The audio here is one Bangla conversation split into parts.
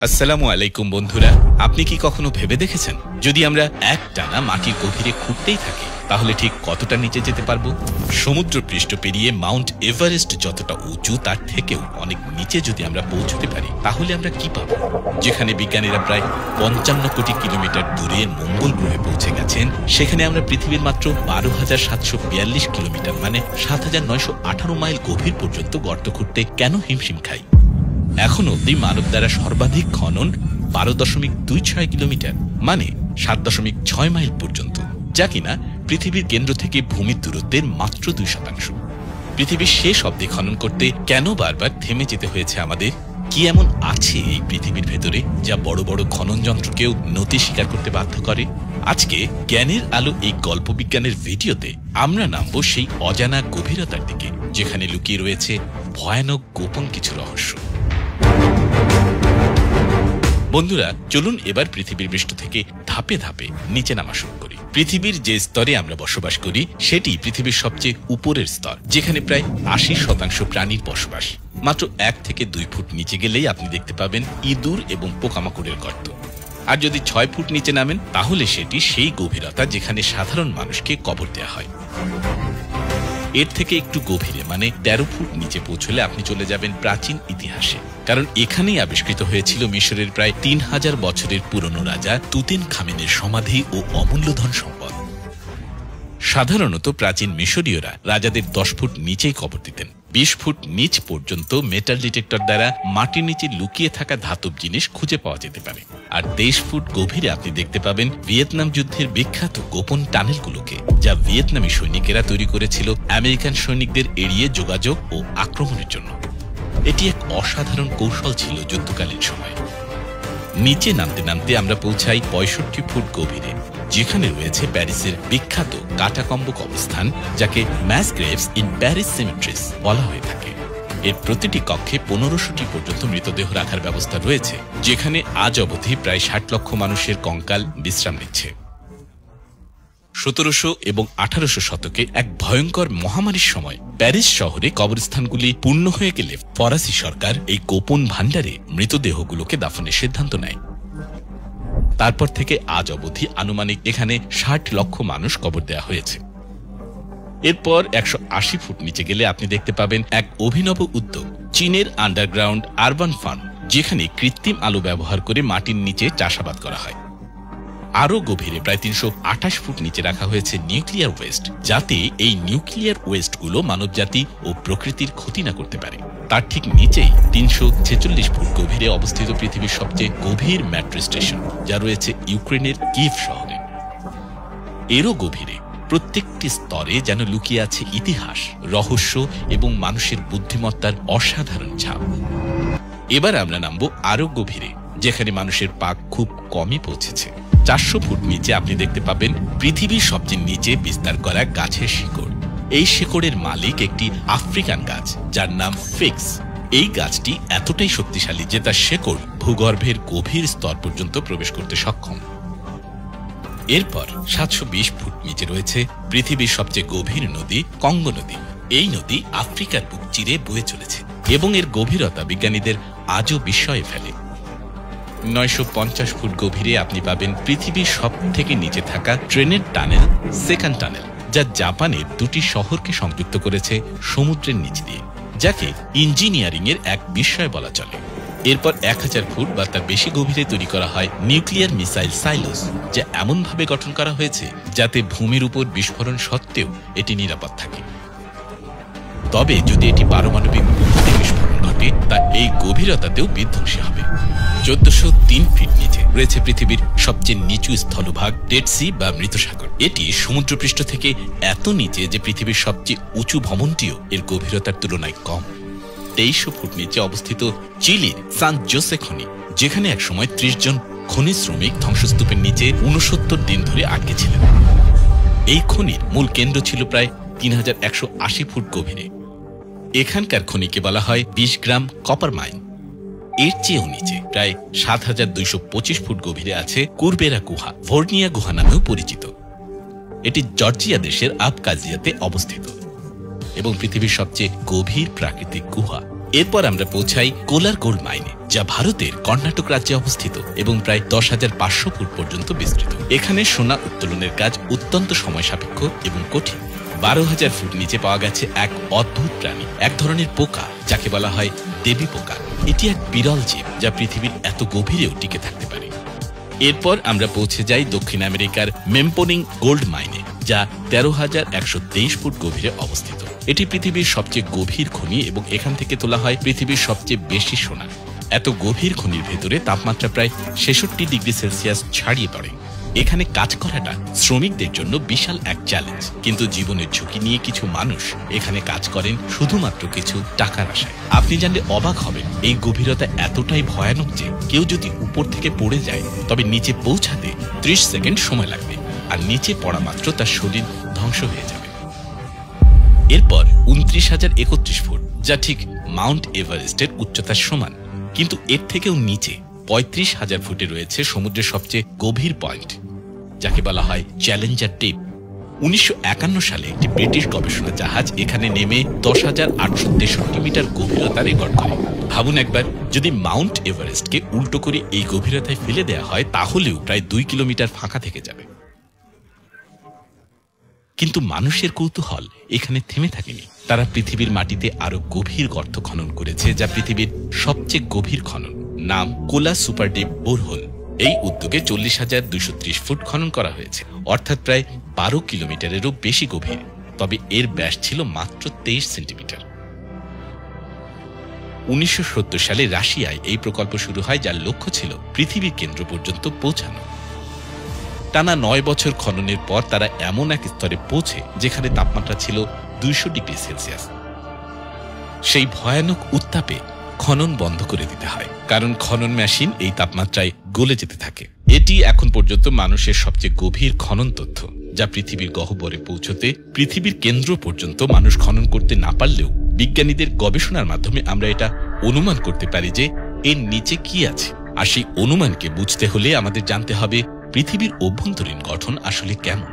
আসসালামু আলাইকুম বন্ধুরা, আপনি কি কখনো ভেবে দেখেছেন যদি আমরা একটানা মাটির গভীরে খুঁড়তেই থাকি তাহলে ঠিক কতটা নিচে যেতে পারবো? সমুদ্র পৃষ্ঠ পেরিয়ে মাউন্ট এভারেস্ট যতটা উঁচু তার থেকেও অনেক নিচে যদি আমরা পৌঁছতে পারি তাহলে আমরা কি পাবো? যেখানে বিজ্ঞানীরা প্রায় ৫৫ কোটি কিলোমিটার দূরে মঙ্গল গ্রহে পৌঁছে গেছেন, সেখানে আমরা পৃথিবীর মাত্র ১২,৭৪২ কিলোমিটার মানে ৭,৯১৮ মাইল গভীর পর্যন্ত গর্ত খুঁড়তে কেন হিমশিম খাই? এখন অব্দি মানব দ্বারা সর্বাধিক খনন ১২.২৬ কিলোমিটার মানে ৭.৬ মাইল পর্যন্ত, যা কিনা পৃথিবীর কেন্দ্র থেকে ভূমির দূরত্বের মাত্র ২%। পৃথিবীর শেষ অব্দি খনন করতে কেন বারবার থেমে যেতে হয়েছে আমাদের? কি এমন আছে এই পৃথিবীর ভেতরে যা বড় বড় খনন যন্ত্রকেও নতি স্বীকার করতে বাধ্য করে? আজকে জ্ঞানের আলো এই গল্প বিজ্ঞানের ভিডিওতে আমরা নামবো সেই অজানা গভীরতার দিকে, যেখানে লুকিয়ে রয়েছে ভয়ানক গোপন কিছু রহস্য। বন্ধুরা, চলুন এবার পৃথিবীর পৃষ্ঠ থেকে ধাপে ধাপে নিচে নামা শুরু করি। পৃথিবীর যে স্তরে আমরা বসবাস করি সেটি পৃথিবীর সবচেয়ে উপরের স্তর, যেখানে প্রায় ৮০% প্রাণীর বসবাস। মাত্র ১ থেকে ২ ফুট নিচে গেলেই আপনি দেখতে পাবেন ইঁদুর এবং পোকামাকড়ের গর্ত। আর যদি ৬ ফুট নিচে নামেন তাহলে সেটি সেই গভীরতা যেখানে সাধারণ মানুষকে কবর দেওয়া হয়। এর থেকে একটু গভীরে মানে ১৩ ফুট নিচে পৌঁছলে আপনি চলে যাবেন প্রাচীন ইতিহাসে, কারণ এখানেই আবিষ্কৃত হয়েছিল মিশরের প্রায় ৩,০০০ বছরের পুরনো রাজা তুতেনখামেনের সমাধি ও অমূল্য ধন সম্পদ। সাধারণত প্রাচীন মিশরীয়রা রাজাদের ১০ ফুট নিচেই কবর দিতেন। ২০ ফুট নিচ পর্যন্ত মেটাল ডিটেক্টর দ্বারা মাটির নিচে লুকিয়ে থাকা ধাতব জিনিস খুঁজে পাওয়া যেতে পারে। আর ২৩ ফুট গভীরে আপনি দেখতে পাবেন ভিয়েতনাম যুদ্ধের বিখ্যাত গোপন টানেলগুলোকে, যা ভিয়েতনামী সৈনিকেরা তৈরি করেছিল আমেরিকান সৈনিকদের এড়িয়ে যোগাযোগ ও আক্রমণের জন্য। এটি এক অসাধারণ কৌশল ছিল যুদ্ধকালীন সময়ে। নিচে নামতে নামতে আমরা পৌঁছাই ৬৫ ফুট গভীরে, যেখানে রয়েছে প্যারিসের বিখ্যাত কাটাকম্ব কবরস্থান, যাকে ম্যাস গ্রেভস ইন প্যারিস সিমেট্রিস বলা হয়ে থাকে। এর প্রতিটি কক্ষে ১৫০০টি পর্যন্ত মৃতদেহ রাখার ব্যবস্থা রয়েছে, যেখানে আজ অবধি প্রায় ৬০ লক্ষ মানুষের কঙ্কাল বিশ্রাম নিচ্ছে। ১৭০০ এবং ১৮০০ শতকে এক ভয়ঙ্কর মহামারীর সময় প্যারিস শহরে কবরস্থানগুলি পূর্ণ হয়ে গেলে ফরাসি সরকার এই গোপন ভাণ্ডারে মৃতদেহগুলোকে দাফনের সিদ্ধান্ত নেয়। তারপর থেকে আজ অবধি আনুমানিক এখানে ৬০ লক্ষ মানুষ কবর দেওয়া হয়েছে। এরপর ১৮০ ফুট নিচে গেলে আপনি দেখতে পাবেন এক অভিনব উদ্যোগ, চীনের আন্ডারগ্রাউন্ড আরবান ফার্ম, যেখানে কৃত্রিম আলো ব্যবহার করে মাটির নিচে চাষাবাদ করা হয়। আরও গভীরে প্রায় ৩২৮ ফুট নিচে রাখা হয়েছে নিউক্লিয়ার ওয়েস্ট, যাতে এই নিউক্লিয়ার ওয়েস্টগুলো মানবজাতি ও প্রকৃতির ক্ষতি না করতে পারে। তার ঠিক নিচেই ৩৪৬ ফুট গভীরে অবস্থিত পৃথিবীর সবচেয়ে গভীর মেট্রো স্টেশন, যা রয়েছে ইউক্রেনের কিভ শহরে। এরও গভীরে প্রত্যেকটি স্তরে যেন লুকিয়ে আছে ইতিহাস, রহস্য এবং মানুষের বুদ্ধিমত্তার অসাধারণ ছাপ। এবার আমরা নামবো আরও গভীরে, যেখানে মানুষের পাক খুব কমই পৌঁছেছে। ৪০০ ফুট নিচে আপনি দেখতে পাবেন পৃথিবীর সবচেয়ে নিচে বিস্তার করা গাছের শিকড়। এই শিকড়ের মালিক একটি আফ্রিকান গাছ, যার নাম ফিক্স। এই গাছটি এতটাই শক্তিশালী যে তার শিকড় ভূগর্ভের গভীর স্তর পর্যন্ত প্রবেশ করতে সক্ষম। এরপর ৭২০ ফুট নিচে রয়েছে পৃথিবীর সবচেয়ে গভীর নদী কঙ্গো নদী। এই নদী আফ্রিকার বুক চিরে বয়ে চলেছে এবং এর গভীরতা বিজ্ঞানীদের আজও বিস্ময়ে ফেলে। ৯৫০ ফুট গভীরে আপনি পাবেন পৃথিবীর সব থেকে নিচে থাকা ট্রেনের টানেল সেকেন্ড টানেল, যা জাপানের ২টি শহরকে সংযুক্ত করেছে সমুদ্রের নিচ দিয়ে, যাকে ইঞ্জিনিয়ারিং এর এক বিস্ময় বলা চলে। এরপর ১০০০ ফুট বা তার বেশি গভীরে তৈরি করা হয় নিউক্লিয়ার মিসাইল সাইলোস, যা এমনভাবে গঠন করা হয়েছে যাতে ভূমির উপর বিস্ফোরণ সত্ত্বেও এটি নিরাপদ থাকে। তবে যদি এটি পারমাণবিক বোমাতে বিস্ফোরণ ঘটে তা এই গভীরতাতেও বিধ্বংসী হবে। ১৪০৩ ফিট নিচে রয়েছে পৃথিবীর সবচেয়ে নিচু স্থলভাগ ডেড সি বা মৃত সাগর। এটি সমুদ্রপৃষ্ঠ থেকে এত নিচে যে পৃথিবীর সবচেয়ে উঁচু ভবনটিও এর গভীরতার তুলনায় কম। ২৩০০ ফুট নিচে অবস্থিত চিলির সান জোসে খনি, যেখানে একসময় ৩০ জন খনি শ্রমিক ধ্বংসস্তূপের নিচে ৬৯ দিন ধরে আটকে ছিলেন। এই খনির মূল কেন্দ্র ছিল প্রায় ৩১৮০ ফুট গভীরে। এখানকার খনিকে বলা হয় ২০ গ্রাম কপার মাইন। এর চেয়েও নিচে প্রায় ৭২২৫ ফুট গভীরে আছে কুরবেরা গুহা, ভোর্নিয়া গুহা নামেও পরিচিত। এটি জর্জিয়া দেশের আবকাজিয়াতে অবস্থিত এবং পৃথিবীর সবচেয়ে গভীর প্রাকৃতিক গুহা। এরপর আমরা পৌঁছাই কোলার গোল্ড মাইনে, যা ভারতের কর্ণাটক রাজ্যে অবস্থিত এবং প্রায় 10,500 ফুট পর্যন্ত বিস্তৃত। এখানে সোনা উত্তোলনের কাজ অত্যন্ত সময় সাপেক্ষ এবং কঠিন। 12,000 ফুট নিচে পাওয়া গেছে এক অদ্ভুত প্রাণী, এক ধরনের পোকা যাকে বলা হয় দেবী পোকা। এটি এক বিরল জীব যা পৃথিবীর এত গভীরেও টিকে থাকতে পারে। এরপর আমরা পৌঁছে যাই দক্ষিণ আমেরিকার মেম্পোনিং গোল্ড মাইনে, যা 13,123 ফুট গভীরে অবস্থিত। এটি পৃথিবীর সবচেয়ে গভীর খনি এবং এখান থেকে তোলা হয় পৃথিবীর সবচেয়ে বেশি সোনা। এত গভীর খনির ভেতরে তাপমাত্রা প্রায় 66 ডিগ্রি সেলসিয়াস ছাড়িয়ে পড়ে। এখানে কাজ করাটা শ্রমিকদের জন্য বিশাল এক চ্যালেঞ্জ, কিন্তু জীবনের ঝুঁকি নিয়ে কিছু মানুষ এখানে কাজ করেন শুধুমাত্র কিছু টাকার আশায়। আপনি জানলে অবাক হবেন, এই গভীরতা এতটাই ভয়ানক যে কেউ যদি উপর থেকে পড়ে যায় তবে নিচে পৌঁছাতে 30 সেকেন্ড সময় লাগবে, আর নিচে পড়া মাত্র তার শরীর ধ্বংস হয়ে যাবে। এরপর 29,031 ফুট, যা ঠিক মাউন্ট এভারেস্টের উচ্চতার সমান, কিন্তু এর থেকেও নিচে 35,000 ফুটে রয়েছে সমুদ্রের সবচেয়ে গভীর পয়েন্ট, যাকে বলা হয় চ্যালেঞ্জার ডিপ। 1951 সালে একটি ব্রিটিশ গবেষণা জাহাজ এখানে নেমে 10,863 মিটার গভীরতা রেকর্ড করে। ভাবুন একবার, যদি মাউন্ট এভারেস্টকে উল্টো করে এই গভীরতায় ফেলে দেওয়া হয় তাহলেও প্রায় 2 কিলোমিটার ফাঁকা থেকে যাবে। কিন্তু মানুষের কৌতূহল এখানে থেমে থাকেনি। তারা পৃথিবীর মাটিতে আরো গভীর গর্ত খনন করেছে, যা পৃথিবীর সবচেয়ে গভীর খনন। নাম কোলা সুপার ডিপ বোরহোল। এই উদ্যোগে 40,230 ফুট খনন করা হয়েছে, অর্থাৎ প্রায় 12 কিলোমিটারেরও বেশি গভীর। তবে এর ব্যাস ছিল মাত্র 23 সেন্টিমিটার। 1970 সালে রাশিয়ায় এই প্রকল্প শুরু হয়, যার লক্ষ্য ছিল পৃথিবীর কেন্দ্র পর্যন্ত পৌঁছানো। টানা 9 বছর খননের পর তারা এমন এক স্তরে পৌঁছে যেখানে তাপমাত্রা ছিল 200 ডিগ্রি সেলসিয়াস। সেই ভয়ানক উত্তাপে খনন বন্ধ করে দিতে হয়, কারণ খনন মেশিন এই তাপমাত্রায় গলে যেতে থাকে। এটি এখন পর্যন্ত মানুষের সবচেয়ে গভীর খনন তথ্য, যা পৃথিবীর গহ্বরে পৌঁছতে পৃথিবীর কেন্দ্র পর্যন্ত মানুষ খনন করতে না পারলেও বিজ্ঞানীদের গবেষণার মাধ্যমে আমরা এটা অনুমান করতে পারি যে এর নিচে কি আছে। আর সেই অনুমানকে বুঝতে হলে আমাদের জানতে হবে পৃথিবীর অভ্যন্তরীণ গঠন আসলে কেমন।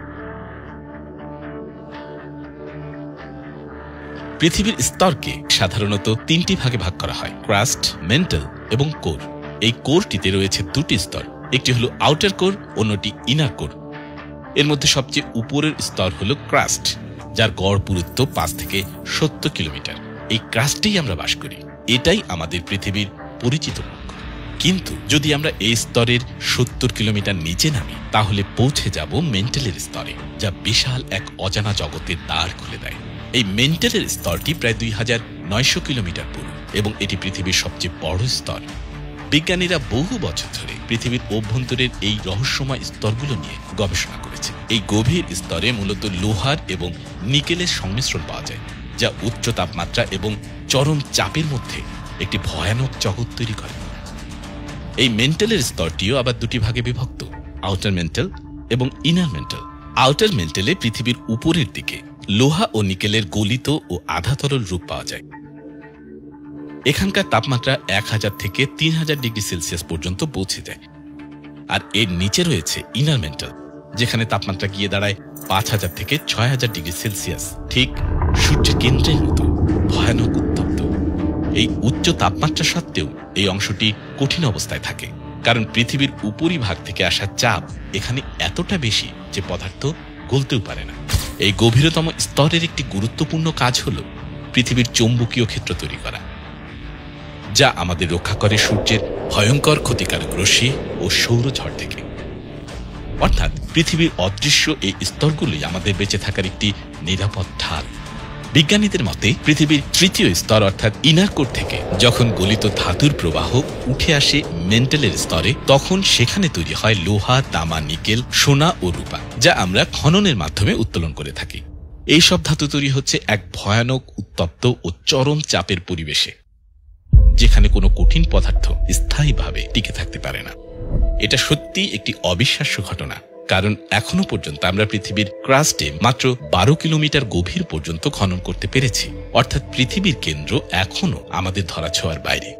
পৃথিবীর স্তরকে সাধারণত 3টি ভাগে ভাগ করা হয়: ক্রাস্ট, মেন্টেল এবং কোর। এই কোরটিতে রয়েছে 2টি স্তর, একটি হলো আউটার কোর, অন্যটি ইনার কোর। এর মধ্যে সবচেয়ে উপরের স্তর হলো ক্রাস্ট, যার গড় পুরুত্ব 5 থেকে 70 কিলোমিটার। এই ক্রাস্টেই আমরা বাস করি, এটাই আমাদের পৃথিবীর পরিচিত মুখ। কিন্তু যদি আমরা এই স্তরের 70 কিলোমিটার নিচে নামি তাহলে পৌঁছে যাব মেন্টেলের স্তরে, যা বিশাল এক অজানা জগতের দ্বার খুলে দেয়। এই মেন্টেলের স্তরটি প্রায় 2,900 কিলোমিটার পুরু এবং এটি পৃথিবীর সবচেয়ে বড় স্তর। বিজ্ঞানীরা বহু বছর ধরে পৃথিবীর অভ্যন্তরের এই রহস্যময় স্তরগুলো নিয়ে গবেষণা করেছে। এই গভীর স্তরে মূলত লোহার এবং নিকেলের সংমিশ্রণ পাওয়া যায়, যা উচ্চ তাপমাত্রা এবং চরম চাপের মধ্যে একটি ভয়ানক জগৎ তৈরি করে। এই মেন্টেলের স্তরটিও আবার 2টি ভাগে বিভক্ত: আউটার মেন্টেল এবং ইনার মেন্টেল। আউটার মেন্টেলে পৃথিবীর উপরের দিকে লোহা ও নিকেলের গলিত ও আধা তরল রূপ পাওয়া যায়। এখানকার তাপমাত্রা 1000 থেকে 3000 ডিগ্রি সেলসিয়াস পর্যন্ত পৌঁছে যায়। আর এর নিচে রয়েছে ইনার মেন্টেল, যেখানে তাপমাত্রা গিয়ে দাঁড়ায় 5000 থেকে 6000 ডিগ্রি সেলসিয়াস, ঠিক সূর্যের কেন্দ্রের মতো ভয়ানক উত্তপ্ত। এই উচ্চ তাপমাত্রা সত্ত্বেও এই অংশটি কঠিন অবস্থায় থাকে, কারণ পৃথিবীর উপরিভাগ থেকে আসা চাপ এখানে এতটা বেশি যে পদার্থ গলতেও পারে না। এই গভীরতম স্তরের একটি গুরুত্বপূর্ণ কাজ হল পৃথিবীর চৌম্বকীয় ক্ষেত্র তৈরি করা, যা আমাদের রক্ষা করে সূর্যের ভয়ঙ্কর ক্ষতিকারক রশ্মি ও সৌরঝড় থেকে। অর্থাৎ পৃথিবীর অদৃশ্য এই স্তরগুলি আমাদের বেঁচে থাকার একটি নিরাপদ ঢাল। বিজ্ঞানীদের মতে পৃথিবীর 3য় স্তর অর্থাৎ ইনার কোর থেকে যখন গলিত ধাতুর প্রবাহ উঠে আসে মেন্টেলের স্তরে, তখন সেখানে তৈরি হয় লোহা, তামা, নিকেল, সোনা ও রূপা, যা আমরা খননের মাধ্যমে উত্তোলন করে থাকি। এই সব ধাতু তৈরি হচ্ছে এক ভয়ানক, উত্তপ্ত ও চরম চাপের পরিবেশে, যেখানে কোনো কঠিন পদার্থ স্থায়ীভাবে টিকে থাকতে পারে না। এটা সত্যি একটি অবিশ্বাস্য ঘটনা, কারণ এখনো পর্যন্ত আমরা পৃথিবীর ক্রাস্টে মাত্র 12 কিলোমিটার গভীর পর্যন্ত খনন করতে পেরেছি, অর্থাৎ পৃথিবীর কেন্দ্র এখনো আমাদের ধরাছোঁয়ার বাইরে।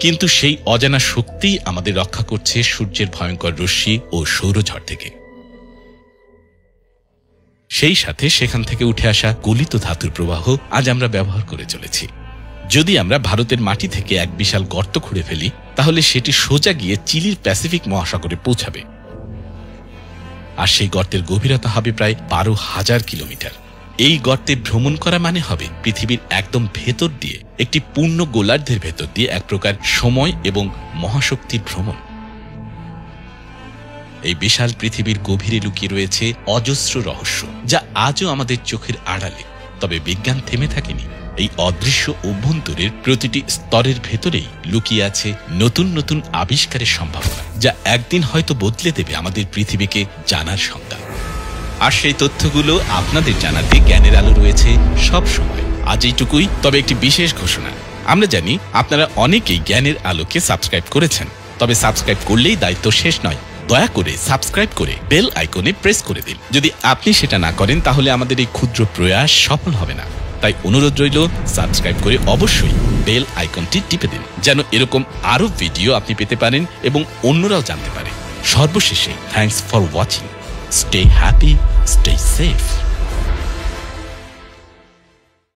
কিন্তু সেই অজানা শক্তি আমাদের রক্ষা করছে সূর্যের ভয়ঙ্কর রশ্মি ও সৌরঝড় থেকে। সেই সাথে সেখান থেকে উঠে আসা গলিত ধাতুর প্রবাহ আজ আমরা ব্যবহার করে চলেছি। যদি আমরা ভারতের মাটি থেকে এক বিশাল গর্ত খুঁড়ে ফেলি তাহলে সেটি সোজা গিয়ে চিলির প্যাসিফিক মহাসাগরে পৌঁছাবে, আর সেই গর্তের গভীরতা হবে প্রায় 12,000 কিলোমিটার। এই গর্তে ভ্রমণ করা মানে হবে পৃথিবীর একদম ভেতর দিয়ে, একটি পূর্ণ গোলার্ধের ভেতর দিয়ে এক প্রকার সময় এবং মহাশক্তির ভ্রমণ। এই বিশাল পৃথিবীর গভীরে লুকিয়ে রয়েছে অজস্র রহস্য, যা আজও আমাদের চোখের আড়ালে। তবে বিজ্ঞান থেমে থাকেনি। এই অদৃশ্য অভ্যন্তরের প্রতিটি স্তরের ভেতরেই লুকিয়ে আছে নতুন নতুন আবিষ্কারের সম্ভাবনা, যা একদিন হয়তো বদলে দেবে আমাদের পৃথিবীকে জানার সংজ্ঞা। আর সেই তথ্যগুলো আপনাদের জানাতে জ্ঞানের আলো রয়েছে সব সময়। আজ এইটুকুই, তবে একটি বিশেষ ঘোষণা। আমরা জানি আপনারা অনেকেই জ্ঞানের আলোকে সাবস্ক্রাইব করেছেন, তবে সাবস্ক্রাইব করলেই দায়িত্ব শেষ নয়। দয়া করে সাবস্ক্রাইব করে বেল আইকনে প্রেস করে দিন। যদি আপনি সেটা না করেন তাহলে আমাদের এই ক্ষুদ্র প্রয়াস সফল হবে না। তাই অনুরোধ রইল, সাবস্ক্রাইব করে অবশ্যই বেল আইকনটি টিপে দিন, যেন এরকম আরো ভিডিও আপনি পেতে পারেন এবং অন্যরাও জানতে পারে। সর্বশেষে, thanks for watching. Stay happy, stay safe.